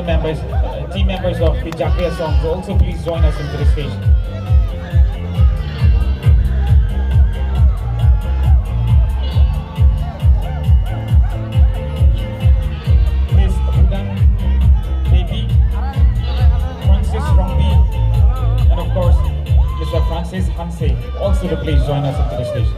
team members of the Jakriya song to also please join us into the stage. Miss Udang Baby, Francis Rombi, and of course Mr. Francis Hanse also to please join us into the stage.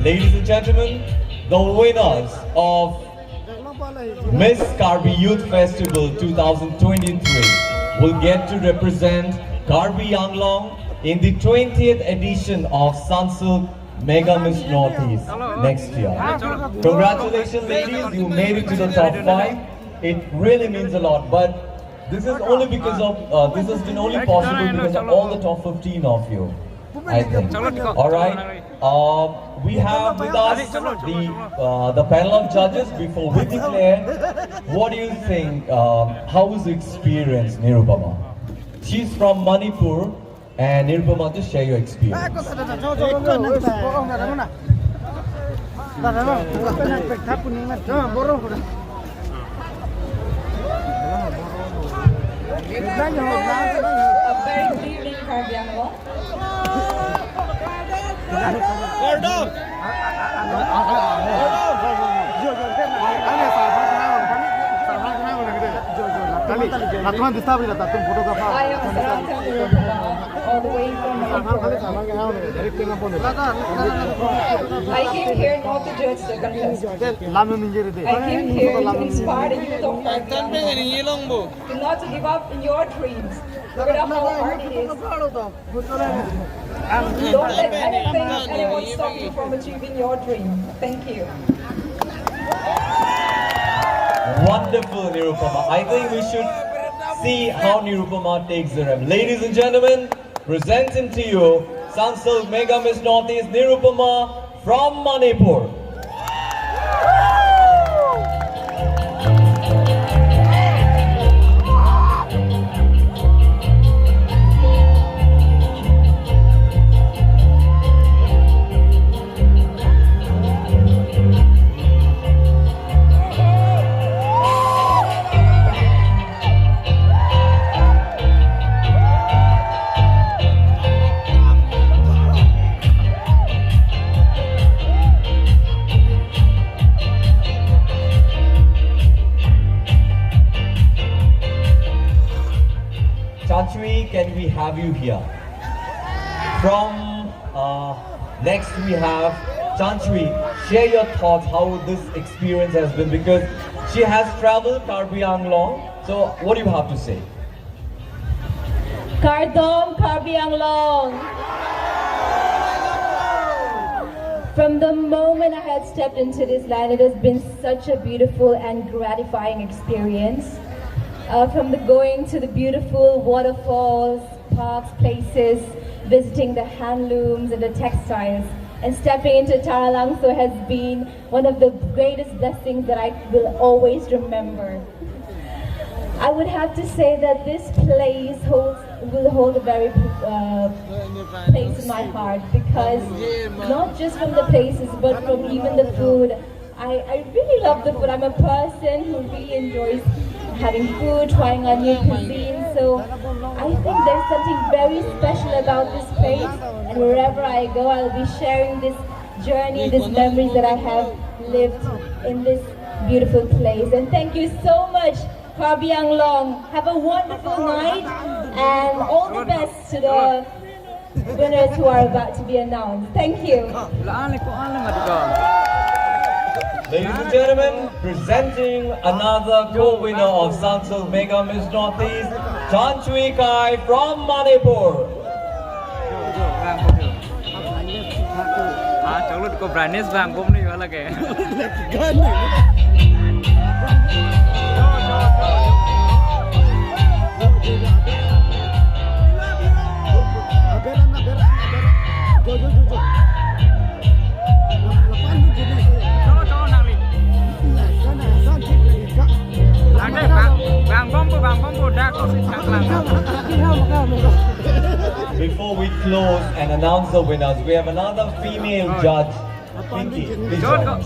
Ladies and gentlemen, the winners of Miss Karbi Youth Festival 2023 will get to represent Karbi Anglong in the 20th edition of Sunsilk Mega Miss Northeast next year. Congratulations ladies, you made it to the top 5. It really means a lot, but this is only because of, this has been only possible because of all the top 15 of you, I think. Alright, we have with us the panel of judges. Before we declare, what do you think, how was the experience, Nirupama? She's from Manipur, and Nirupama, just share your experience. A very good evening, Karbi Anglong. I am Saratan Nirupama, all the way from Manipur. I came here not to judge the contest. I came here to inspire the youth of Karbi to not to give up in your dreams, no matter how hard it is. Don't let anyone stop you from achieving your dream. Thank you. Wonderful, Nirupama. I think we should see how Nirupama takes the rep. Ladies and gentlemen, presenting to you Sunsilk Mega Miss Northeast Nirupama from Manipur. Chachui, can we have you here? From next we have Chachui. Share your thoughts how this experience has been, because she has traveled Karbi Anglong. So what do you have to say? Kardom Karbi Anglong. From the moment I had stepped into this land, it has been such a beautiful and gratifying experience. From the going to the beautiful waterfalls, parks, places, visiting the handlooms and the textiles, and stepping into Taralangso has been one of the greatest blessings that I will always remember. I would have to say that this place will hold a very place in my heart, because not just from the places but from even the food. I really love the food. I'm a person who really enjoys having food, trying out new cuisine. So I think there's something very special about this place, and wherever I go, I'll be sharing this journey, these memories that I have lived in this beautiful place. And thank you so much, Karbi Anglong. Have a wonderful night, and all the best to the winners who are about to be announced. Thank you. Ladies and gentlemen, presenting another co-winner of Sunsilk Mega Miss Northeast, Chachui Kai from Manipur. Chocolate ko brightness bang bom nahi wala ke. before we close and announce the winners, we have another female judge. Pinky, please join us.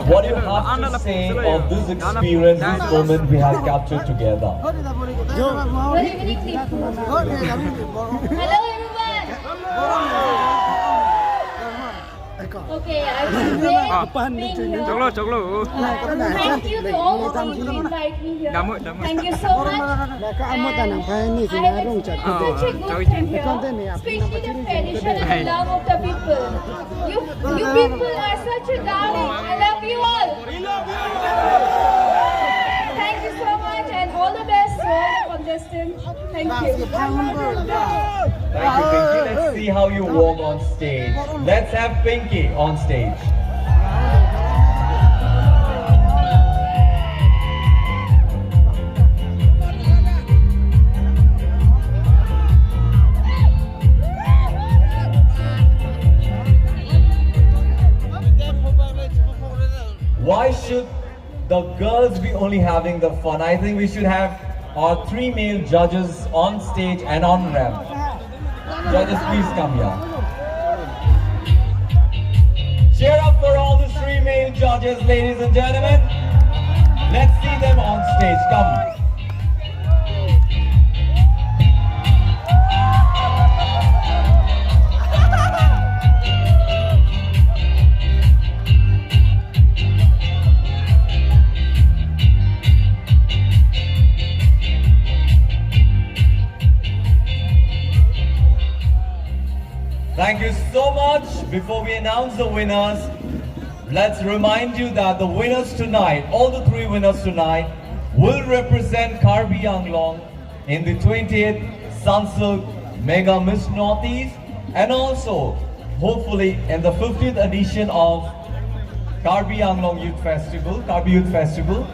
What do you have to say of this experience, this moment we have captured together? Good evening, hello everyone. Okay, I was great being here. Thank you to all of you to invite me here. Thank you so much. And I had such a good time here, especially the tradition and the love of the people. You people are such a darling. I love you all. We love you. Thank you so much and all the best to all the contestants. Thank you. Thank you, Pinky. Let's see how you walk on stage. Let's have Pinky on stage. Why should the girls be only having the fun? I think we should have our 3 male judges on stage and on ramp. Judges, please come here. Cheer up for all the 3 male judges, ladies and gentlemen. Let's see them on stage. Come. Thank you so much. Before we announce the winners, let's remind you that the winners tonight, all the 3 winners tonight, will represent Karbi Anglong in the 20th Sunsilk Mega Miss Northeast and also, hopefully, in the 50th edition of Karbi Anglong Youth Festival, Karbi Youth Festival.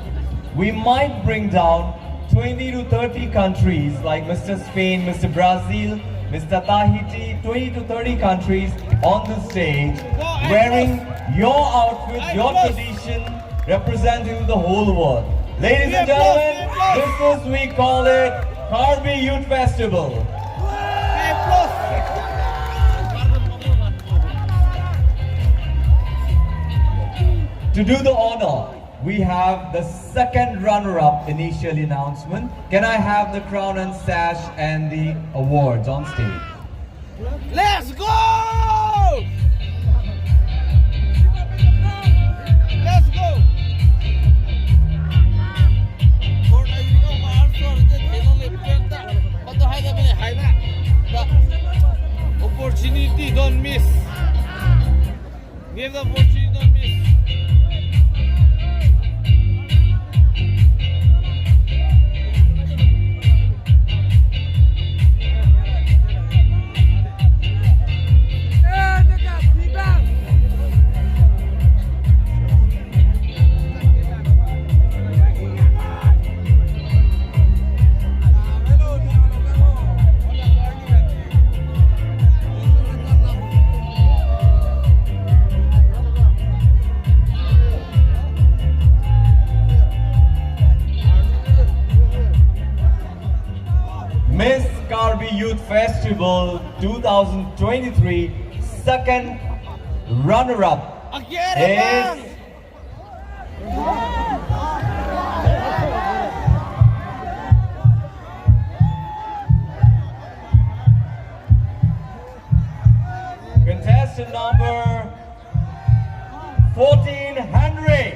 We might bring down 20 to 30 countries like Mr. Spain, Mr. Brazil, Mr. Tahiti, 20 to 30 countries on the stage wearing your outfit, your tradition, representing the whole world. Ladies and gentlemen, this is, we call it Karbi Youth Festival. To do the honor, we have the second runner-up initial announcement. Can I have the crown and sash and the awards on stage? Let's go! Let's go! The opportunity don't miss. Give the opportunity, don't miss. Miss Karbi Youth Festival 2023 second runner-up is contestant number 14, Henry.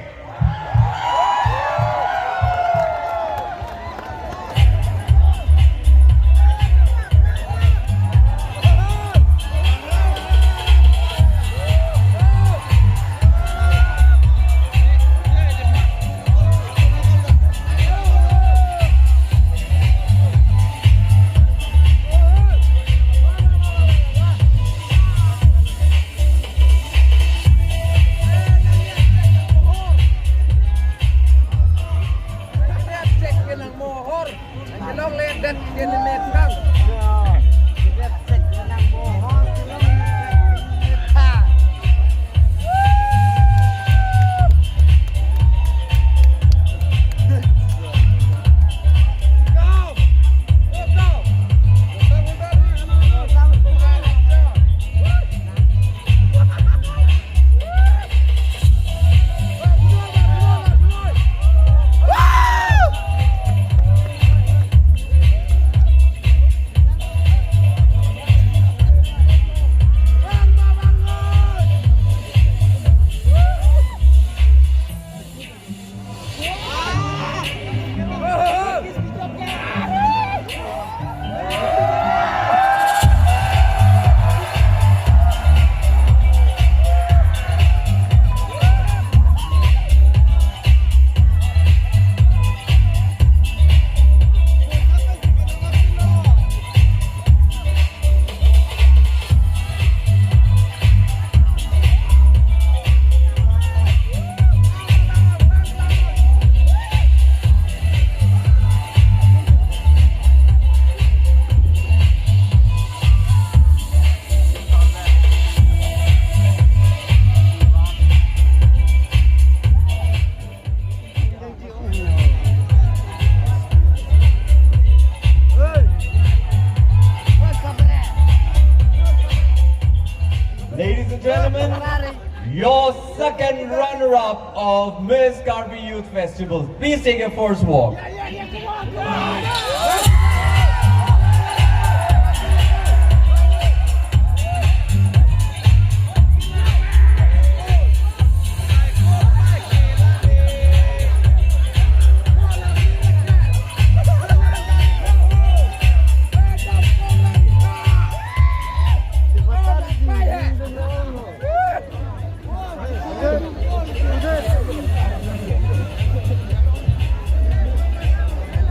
your second runner-up of Miss Karbi Youth Festival. Please take your first walk.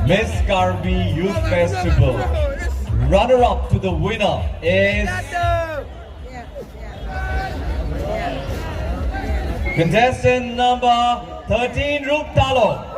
Miss Karbi Youth Festival. Runner-up to the winner is contestant number 13, Rup Talo.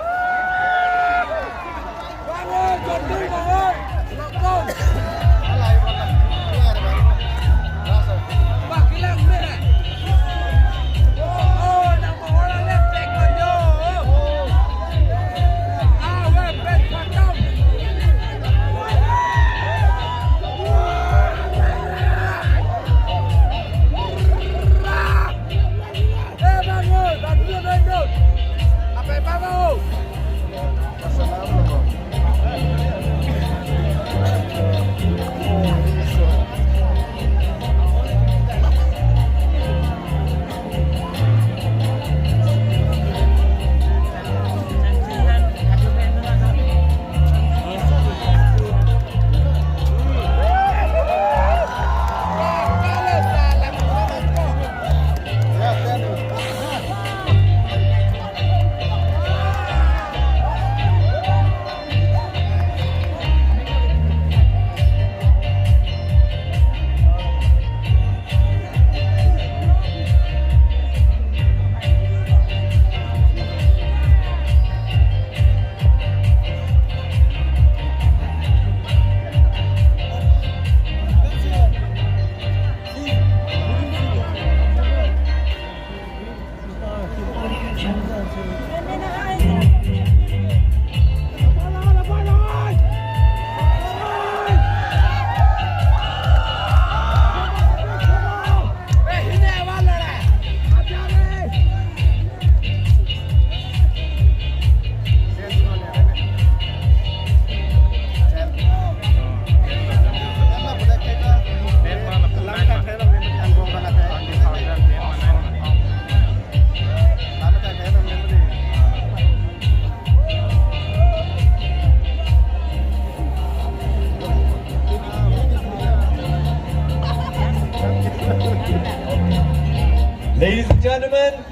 Ladies and gentlemen,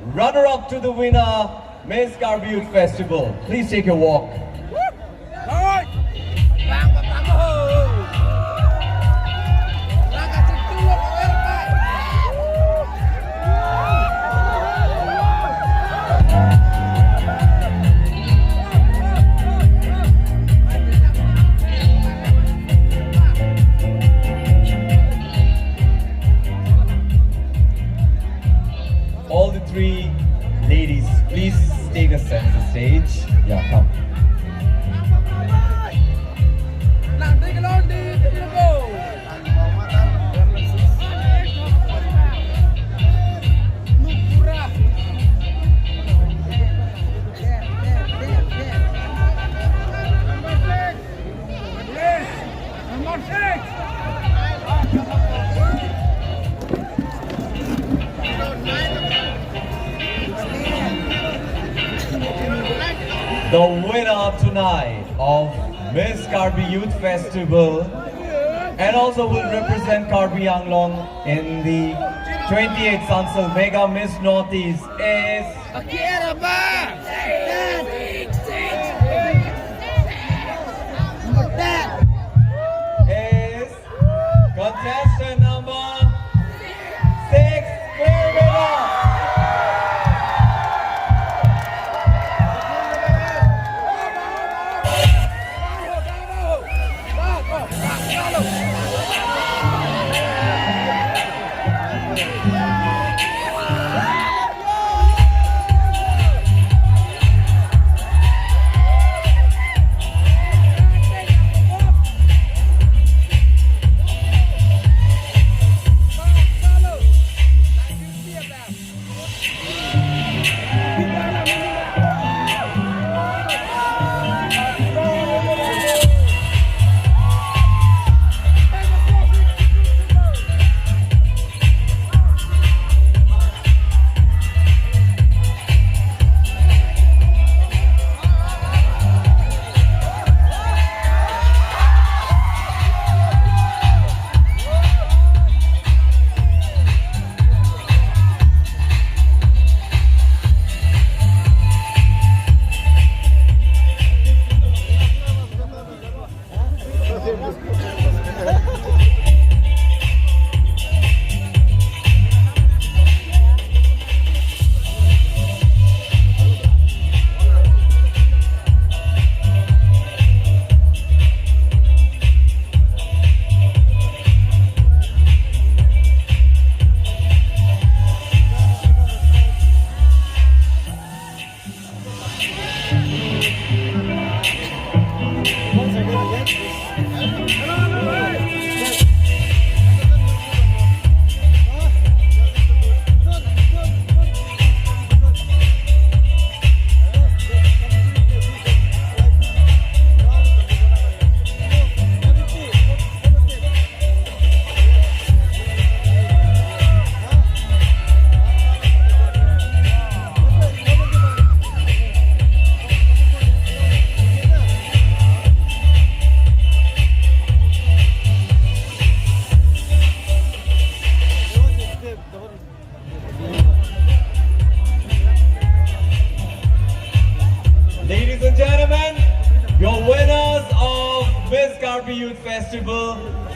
runner-up to the winner, Miss Karbi Youth Festival. Please take a walk. All the three ladies, please take a center stage. Yeah, come. The winner tonight of Miss Karbi Youth Festival and also will represent Karbi Anglong in the 28th Sansal Mega Miss Northeast is contestant number 6, clear winner.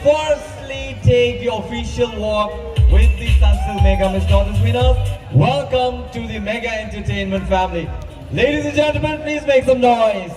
firstly take the official walk with the Sunsil Mega Miss Contest winners. Welcome to the Mega Entertainment family. Ladies and gentlemen, please make some noise.